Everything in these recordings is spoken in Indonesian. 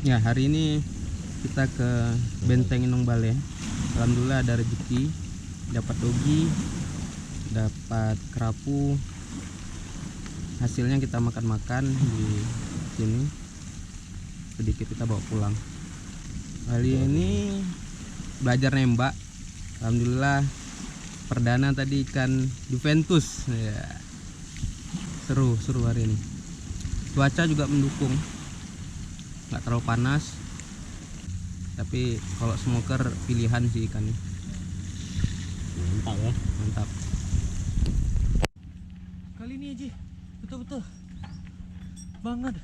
Ya, hari ini kita ke benteng Inong Balee. Alhamdulillah ada rezeki, dapat dogi, dapat kerapu. Hasilnya kita makan-makan di sini. Sedikit kita bawa pulang. Kali ini belajar nembak. Alhamdulillah perdana tadi ikan Juventus. Ya. Seru hari ini. Cuaca juga mendukung. Nggak terlalu panas, tapi kalau smoker pilihan sih ikannya. Mantap ya, Mantap. Kali ini aja betul-betul banget.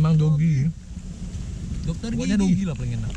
memang dogi. Dokter Pokoknya gigi. dogi lah paling enak.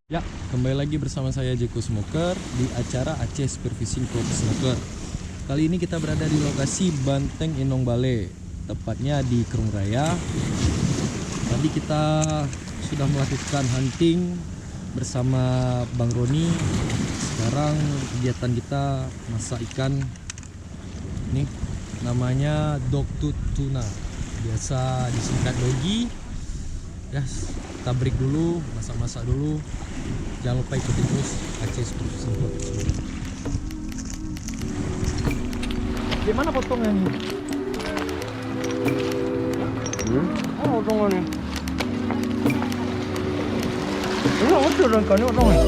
Ya, kembali lagi bersama saya Jeko Smoker di acara Aceh Spearfishing Club Smoker. Kali ini kita berada di lokasi Benteng Inong Balee, tepatnya di Kerung Raya. Tadi kita sudah melakukan hunting bersama Bang Roni. Sekarang kegiatan kita masak ikan. Nih, namanya dog tooth tuna, biasa disingkat dogi. Yes, kita break dulu, masak-masak dulu. Jangan lupa ikuti terus Aceh Spearfishing Club. Gimana potongnya nih? Oh, potongnya nih. Ini apa dan kan potongnya?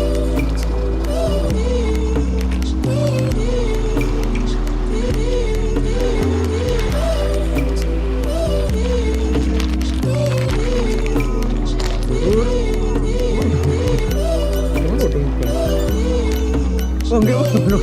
Oh, enggak, belum.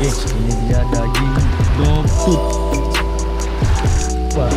Oke, ini dia daging dog food. Wah.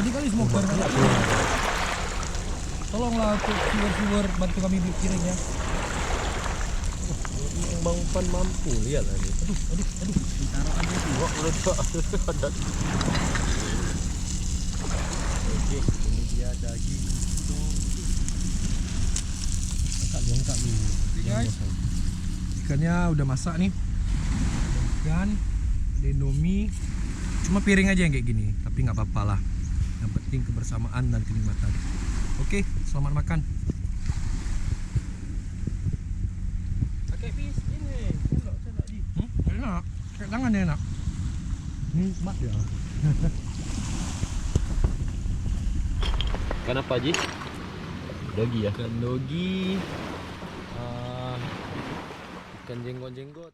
Sedih kali smoker. Tolonglah untuk viewer bantu kami piring ya. Bang Pan mampu, lihatlah ini. Aduh. Oke, ini dia daging dog food. Angkat dulu. Oke guys. Ikannya udah masak nih. Ikan, ada Indomie. Cuma piring aja yang kayak gini, tapi nggak apa-apa lah. Yang penting kebersamaan dan kenikmatan. Oke, selamat makan. Pakai pis ini, sendok di. Enak, pakai tangan ya enak. Ini mat ya. Ikan apa Ji? Dogi ya? Ikan dogi. Ikan jenggot-jenggot.